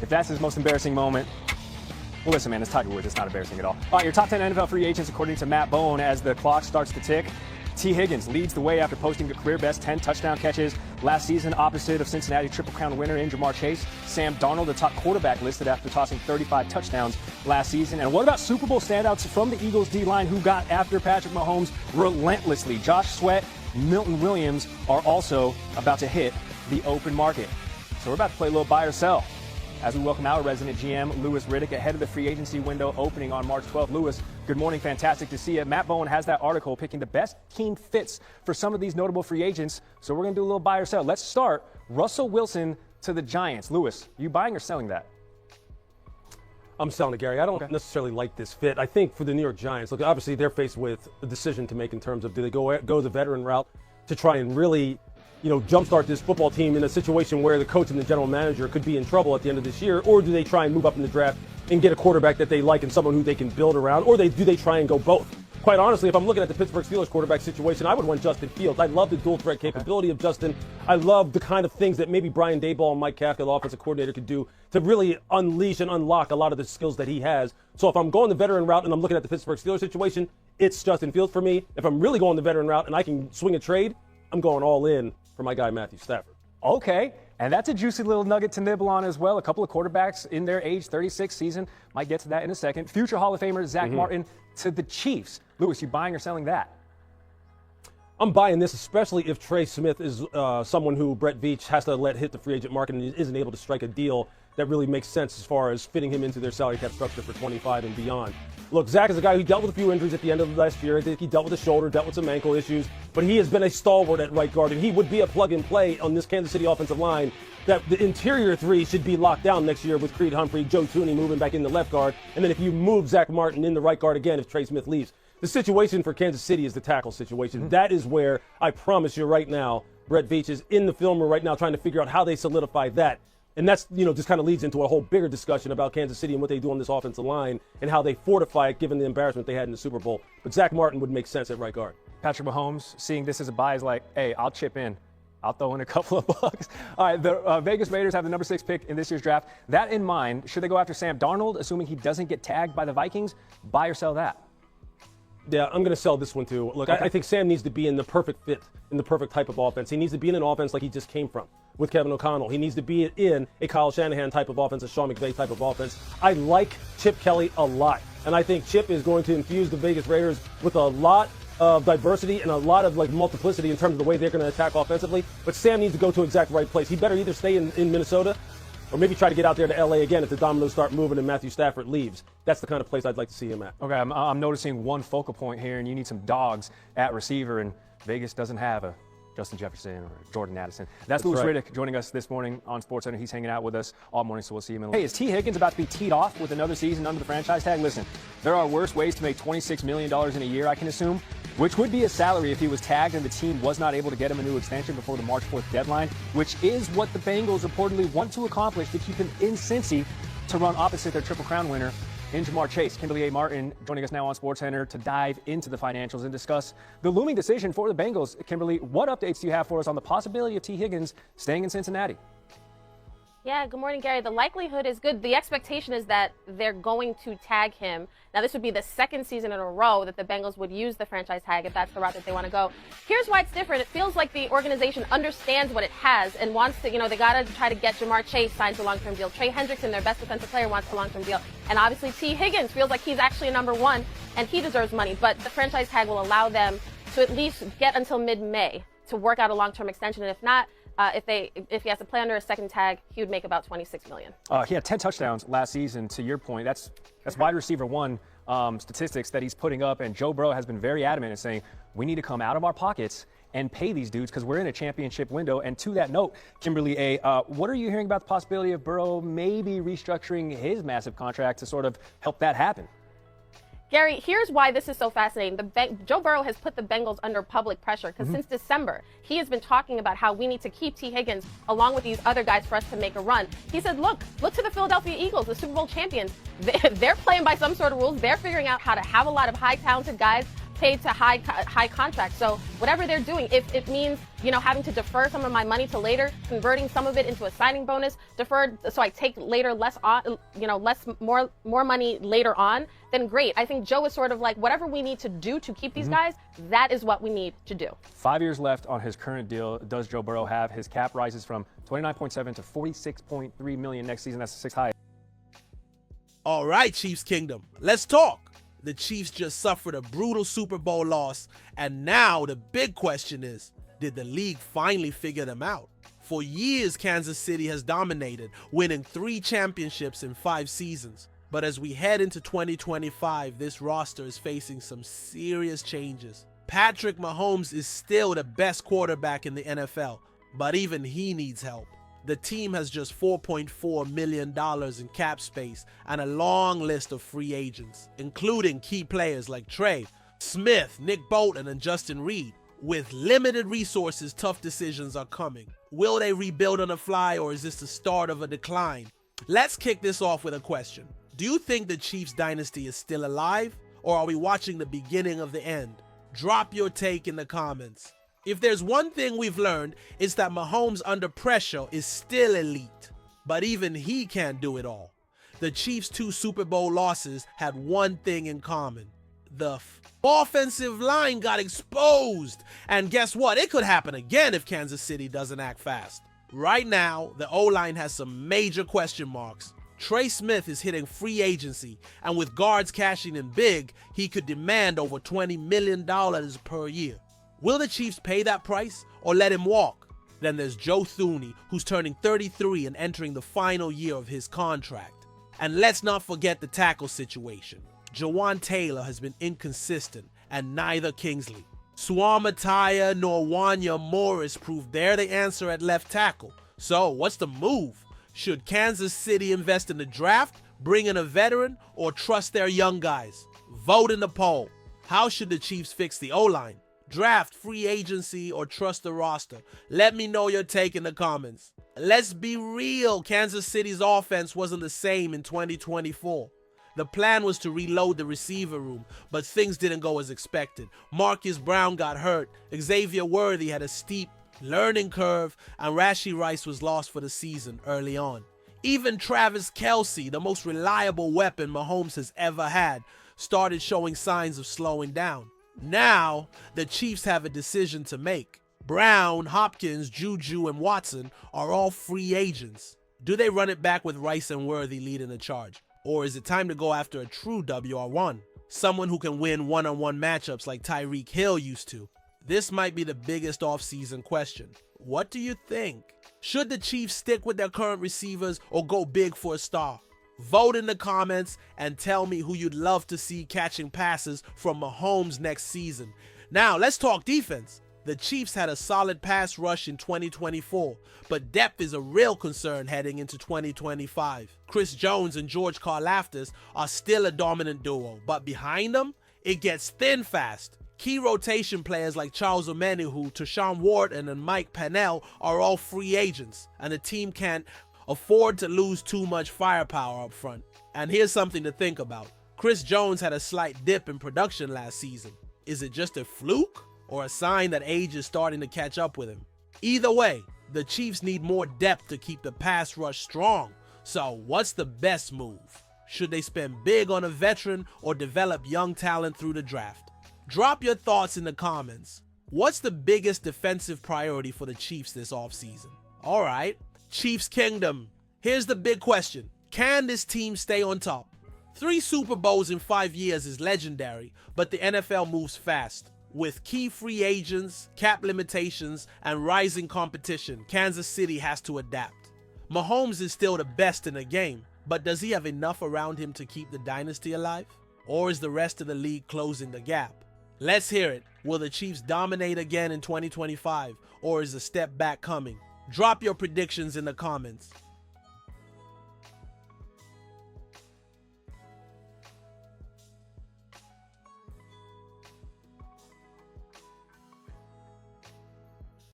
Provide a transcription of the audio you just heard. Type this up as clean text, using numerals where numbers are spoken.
If that's his most embarrassing moment, well, listen, man, it's Tiger Woods. It's not embarrassing at all. All right, your top 10 NFL free agents, according to Matt Bowen, as the clock starts to tick. T. Higgins leads the way after posting a career-best 10 touchdown catches last season, opposite of Cincinnati Triple Crown winner in Jamar Chase. Sam Darnold, the top quarterback listed after tossing 35 touchdowns last season. And what about Super Bowl standouts from the Eagles D-line who got after Patrick Mahomes relentlessly? Josh Sweat, Milton Williams are also about to hit the open market. So we're about to play a little buy or sell as we welcome our resident GM, Louis Riddick, ahead of the free agency window opening on March 12th. Louis, good morning. Fantastic to see you. Matt Bowen has that article picking the best team fits for some of these notable free agents. So we're going to do a little buy or sell. Let's start. Russell Wilson to the Giants. Louis, you buying or selling that? I'm selling it, Gary. I don't necessarily like this fit. I think for the New York Giants, look, obviously they're faced with a decision to make in terms of do they go the veteran route to try and really jumpstart this football team in a situation where the coach and the general manager could be in trouble at the end of this year, or do they try and move up in the draft and get a quarterback that they like and someone who they can build around, or do they try and go both? Quite honestly, if I'm looking at the Pittsburgh Steelers quarterback situation, I would want Justin Fields. I love the dual threat capability of Justin. I love the kind of things that maybe Brian Daboll and Mike Kafka, the offensive coordinator, could do to really unleash and unlock a lot of the skills that he has. So if I'm going the veteran route and I'm looking at the Pittsburgh Steelers situation, it's Justin Fields for me. If I'm really going the veteran route and I can swing a trade, I'm going all in for my guy Matthew Stafford. Okay, and that's a juicy little nugget to nibble on as well. A couple of quarterbacks in their age 36 season. Might get to that in a second. Future Hall of Famer Zach Martin to the Chiefs. Louis, you buying or selling that? I'm buying this, especially if Trey Smith is someone who Brett Veach has to let hit the free agent market and isn't able to strike a deal that really makes sense as far as fitting him into their salary cap structure for 25 and beyond. Look, Zach is a guy who dealt with a few injuries at the end of last year. I think he dealt with a shoulder, dealt with some ankle issues, but he has been a stalwart at right guard, and he would be a plug-and-play on this Kansas City offensive line that the interior three should be locked down next year with Creed Humphrey, Joe Tooney moving back in the left guard, and then if you move Zach Martin in the right guard again if Trey Smith leaves. The situation for Kansas City is the tackle situation. That is where, I promise you right now, Brett Veach is in the film room right now trying to figure out how they solidify that. And that's, just kind of leads into a whole bigger discussion about Kansas City and what they do on this offensive line and how they fortify it given the embarrassment they had in the Super Bowl. But Zach Martin would make sense at right guard. Patrick Mahomes, seeing this as a buy, is like, hey, I'll chip in. I'll throw in a couple of bucks. All right, the Vegas Raiders have the number 6 pick in this year's draft. That in mind, should they go after Sam Darnold, assuming he doesn't get tagged by the Vikings? Buy or sell that? Yeah, I'm going to sell this one too. Look, I think Sam needs to be in the perfect fit, in the perfect type of offense. He needs to be in an offense like he just came from with Kevin O'Connell. He needs to be in a Kyle Shanahan type of offense, a Sean McVay type of offense. I like Chip Kelly a lot, and I think Chip is going to infuse the Vegas Raiders with a lot of diversity and a lot of multiplicity in terms of the way they're going to attack offensively. But Sam needs to go to exact right place. He better either stay in Minnesota or maybe try to get out there to L.A. again if the dominoes start moving and Matthew Stafford leaves. That's the kind of place I'd like to see him at. Okay, I'm noticing one focal point here, and you need some dogs at receiver, and Vegas doesn't have a Justin Jefferson or Jordan Addison. That's Louis Riddick joining us this morning on SportsCenter. He's hanging out with us all morning, so we'll see him in a little. Hey, is T. Higgins about to be teed off with another season under the franchise tag? Listen, there are worse ways to make $26 million in a year, I can assume, which would be a salary if he was tagged and the team was not able to get him a new extension before the March 4th deadline, which is what the Bengals reportedly want to accomplish to keep him in Cincy to run opposite their Triple Crown winner in Jamar Chase. Kimberly A. Martin joining us now on SportsCenter to dive into the financials and discuss the looming decision for the Bengals. Kimberly, what updates do you have for us on the possibility of T. Higgins staying in Cincinnati? Yeah, good morning, Gary. The likelihood is good. The expectation is that they're going to tag him. Now, this would be the second season in a row that the Bengals would use the franchise tag if that's the route that they want to go. Here's why it's different. It feels like the organization understands what it has and wants to, they got to try to get Jamar Chase signed to a long-term deal. Trey Hendrickson, their best defensive player, wants a long-term deal. And obviously, T. Higgins feels like he's actually a number one and he deserves money. But the franchise tag will allow them to at least get until mid-May to work out a long-term extension. And if not, if he has to play under a second tag, he would make about $26 million. He had 10 touchdowns last season. To your point, that's wide receiver one statistics that he's putting up. And Joe Burrow has been very adamant in saying we need to come out of our pockets and pay these dudes because we're in a championship window. And to that note, Kimberly A., what are you hearing about the possibility of Burrow maybe restructuring his massive contract to sort of help that happen? Gary, here's why this is so fascinating. Joe Burrow has put the Bengals under public pressure because since December, he has been talking about how we need to keep T. Higgins along with these other guys for us to make a run. He said, look to the Philadelphia Eagles, the Super Bowl champions. They're playing by some sort of rules. They're figuring out how to have a lot of high talented guys paid to high contracts. So whatever they're doing, if it means having to defer some of my money to later, converting some of it into a signing bonus, deferred so I take later more money later on, then great. I think Joe is sort of like, whatever we need to do to keep these guys, that is what we need to do. 5 years left on his current deal. Does Joe Burrow have? His cap rises from 29.7 to 46.3 million next season. That's the sixth highest. All right, Chiefs Kingdom, let's talk. The Chiefs just suffered a brutal Super Bowl loss, and now the big question is, did the league finally figure them out? For years, Kansas City has dominated, winning 3 championships in 5 seasons. But as we head into 2025, this roster is facing some serious changes. Patrick Mahomes is still the best quarterback in the NFL, but even he needs help. The team has just $4.4 million in cap space and a long list of free agents, including key players like Trey, Smith, Nick Bolton, and Justin Reed. With limited resources, tough decisions are coming. Will they rebuild on the fly, or is this the start of a decline? Let's kick this off with a question. Do you think the Chiefs dynasty is still alive, or are we watching the beginning of the end? Drop your take in the comments. If there's one thing we've learned, it's that Mahomes under pressure is still elite. But even he can't do it all. The Chiefs' 2 Super Bowl losses had one thing in common. The offensive line got exposed. And guess what? It could happen again if Kansas City doesn't act fast. Right now, the O-line has some major question marks. Trey Smith is hitting free agency, and with guards cashing in big, he could demand over $20 million per year. Will the Chiefs pay that price or let him walk? Then there's Joe Thuney, who's turning 33 and entering the final year of his contract. And let's not forget the tackle situation. Jawan Taylor has been inconsistent, and neither Kingsley. Suamataya nor Wanya Morris proved they're the answer at left tackle. So what's the move? Should Kansas City invest in the draft, bring in a veteran, or trust their young guys? Vote in the poll. How should the Chiefs fix the O-line? Draft, free agency, or trust the roster? Let me know your take in the comments. Let's be real, Kansas City's offense wasn't the same in 2024. The plan was to reload the receiver room, but things didn't go as expected. Marcus Brown got hurt, Xavier Worthy had a steep learning curve, and Rashee Rice was lost for the season early on. Even Travis Kelce, the most reliable weapon Mahomes has ever had, started showing signs of slowing down. Now, the Chiefs have a decision to make. Brown, Hopkins, Juju, and Watson are all free agents. Do they run it back with Rice and Worthy leading the charge? Or is it time to go after a true WR1? Someone who can win one-on-one matchups like Tyreek Hill used to. This might be the biggest offseason question. What do you think? Should the Chiefs stick with their current receivers or go big for a star? Vote in the comments and tell me who you'd love to see catching passes from Mahomes next season. Now, let's talk defense. The Chiefs had a solid pass rush in 2024, but depth is a real concern heading into 2025. Chris Jones and George Karlaftis are still a dominant duo, but behind them, it gets thin fast. Key rotation players like Charles Omenihu, Tashawn Wharton, and Mike Pennell are all free agents, and the team can't afford to lose too much firepower up front. And here's something to think about. Chris Jones had a slight dip in production last season. Is it just a fluke or a sign that age is starting to catch up with him? Either way, the Chiefs need more depth to keep the pass rush strong. So what's the best move? Should they spend big on a veteran or develop young talent through the draft? Drop your thoughts in the comments. What's the biggest defensive priority for the Chiefs this offseason? All right, Chiefs Kingdom, here's the big question. Can this team stay on top? 3 Super Bowls in 5 years is legendary, but the NFL moves fast. With key free agents, cap limitations, and rising competition, Kansas City has to adapt. Mahomes is still the best in the game, but does he have enough around him to keep the dynasty alive? Or is the rest of the league closing the gap? Let's hear it. Will the Chiefs dominate again in 2025, or is a step back coming? Drop your predictions in the comments.